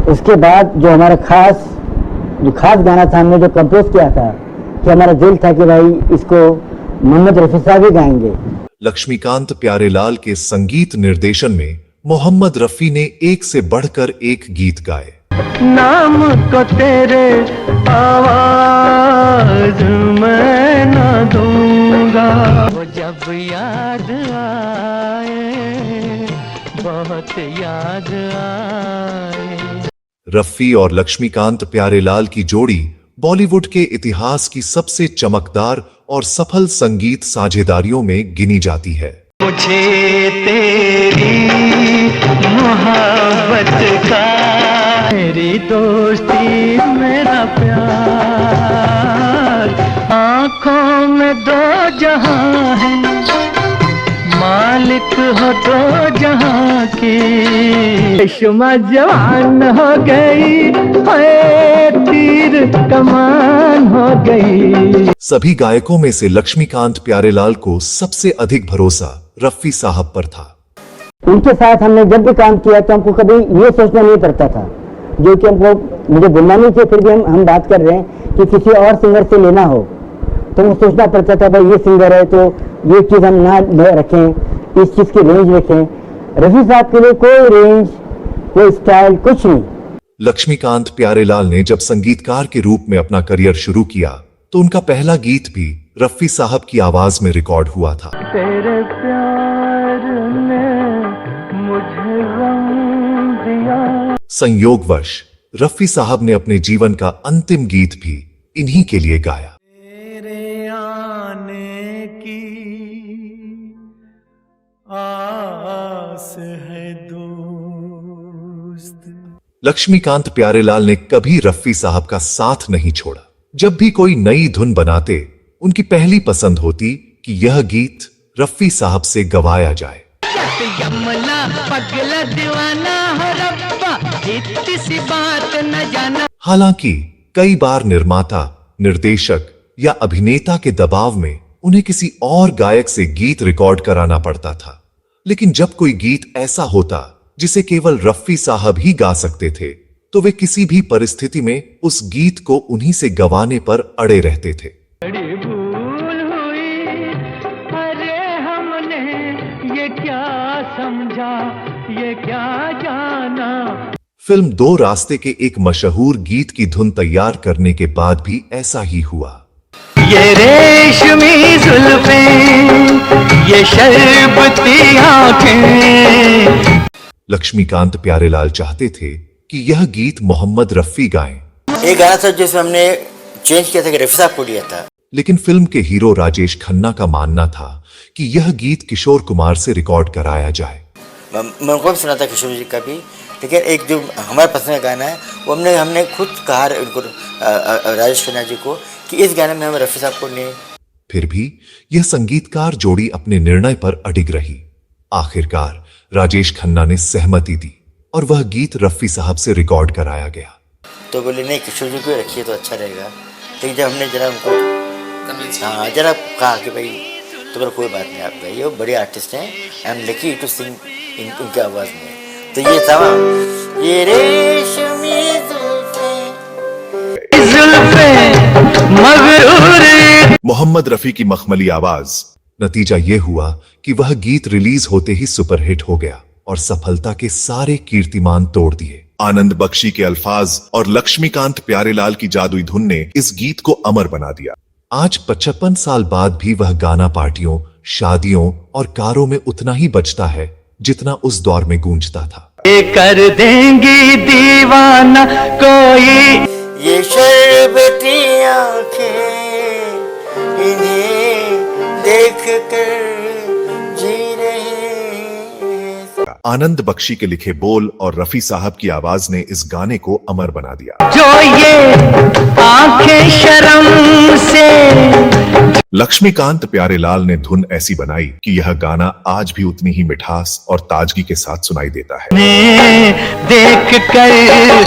उसके बाद जो हमारा खास गाना था, हमने जो कंपोज किया था कि हमारा दिल था कि भाई इसको मोहम्मद रफी साहब ही गाएंगे। लक्ष्मीकांत प्यारेलाल के संगीत निर्देशन में मोहम्मद रफी ने एक से बढ़कर एक गीत गाए। नाम को तेरे आवाज मैं न दूंगा, वो जब याद आए बहुत याद आए। रफी और लक्ष्मीकांत प्यारेलाल की जोड़ी बॉलीवुड के इतिहास की सबसे चमकदार और सफल संगीत साझेदारियों में गिनी जाती है। मुझे तेरी मोहब्बत का, मेरी दोस्ती मेरा प्यार, आँखों में दो जहां है, मालिक हो दो जहां की। शुमा जवान हो गई, तीर कमान हो गई। सभी गायकों में से लक्ष्मीकांत प्यारेलाल को सबसे अधिक भरोसा रफी साहब पर था। उनके साथ हमने जब भी काम किया तो हमको कभी ये सोचना नहीं पड़ता था, जो कि हमको मुझे बोलना नहीं चाहिए, फिर भी हम बात कर रहे हैं कि किसी और सिंगर से लेना हो तो वो सोचना पड़ता था भाई ये सिंगर है तो ये चीज़ हम ना रखें, इस चीज़ की रेंज रखें। रफी साहब के लिए कोई रेंज, कोई स्टाइल, कुछ नहीं। लक्ष्मीकांत प्यारेलाल ने जब संगीतकार के रूप में अपना करियर शुरू किया तो उनका पहला गीत भी रफी साहब की आवाज में रिकॉर्ड हुआ था। तेरे प्यार ने मुझे रंग दिया। संयोगवश रफी साहब ने अपने जीवन का अंतिम गीत भी इन्हीं के लिए गाया। तेरे आने की आस है दोस्त। लक्ष्मीकांत प्यारेलाल ने कभी रफी साहब का साथ नहीं छोड़ा। जब भी कोई नई धुन बनाते उनकी पहली पसंद होती कि यह गीत रफी साहब से गवाया जाए। हालांकि कई बार निर्माता, निर्देशक या अभिनेता के दबाव में उन्हें किसी और गायक से गीत रिकॉर्ड कराना पड़ता था, लेकिन जब कोई गीत ऐसा होता जिसे केवल रफी साहब ही गा सकते थे तो वे किसी भी परिस्थिति में उस गीत को उन्हीं से गवाने पर अड़े रहते थे। बड़ी भूल हुई, अरे हमने ये क्या समझा, ये क्या जाना। फिल्म दो रास्ते के एक मशहूर गीत की धुन तैयार करने के बाद भी ऐसा ही हुआ। ये रेशमी जुल्फें, ये शरबती आंखें। लक्ष्मीकांत प्यारेलाल चाहते थे कि यह गीत मोहम्मद रफी गाएं। एक गाना था जिसमें हमने चेंज किया था कि रफी साहब को लिया था, लेकिन फिल्म के हीरो राजेश खन्ना का मानना था कि यह गीत किशोर कुमार से रिकॉर्ड कराया जाए। मैं उनको भी सुना था किशोर जी का भी, लेकिन एक जो हमारे पसंद का गाना है वो हमने खुद कहा उनको, राजेश खन्ना जी को, कि इस गाने में हम रफी साहब को लें। फिर भी यह संगीतकार जोड़ी अपने निर्णय पर अडिग रही। आखिरकार राजेश खन्ना ने सहमति दी और वह गीत रफी साहब से रिकॉर्ड कराया गया। तो बोले नहीं किशोर जी को रखिए तो अच्छा रहेगा। लेकिन जब हमने जरा उनको जरा कहा कि भाई तो बोला कोई बात नहीं, आप गाइए, वो बड़े आर्टिस्ट हैं, I am lucky to sing उनकी आवाज़ में। तो ये था ये रेशमी मोहम्मद रफी की मखमली आवाज। नतीजा यह हुआ कि वह गीत रिलीज होते ही सुपरहिट हो गया और सफलता के सारे कीर्तिमान तोड़ दिए। आनंद बख्शी के अल्फाज और लक्ष्मीकांत प्यारेलाल की जादुई धुन ने इस गीत को अमर बना दिया। आज 55 साल बाद भी वह गाना पार्टियों, शादियों और कारों में उतना ही बजता है जितना उस दौर में गूंजता था। कर देंगी दीवाना कोई ये शरबती आंखें, इन्हें देख कर जी रहे। आनंद बख्शी के लिखे बोल और रफी साहब की आवाज ने इस गाने को अमर बना दिया। जो ये आंखें शर्म से। लक्ष्मीकांत प्यारेलाल ने धुन ऐसी बनाई कि यह गाना आज भी उतनी ही मिठास और ताजगी के साथ सुनाई देता है। देख कर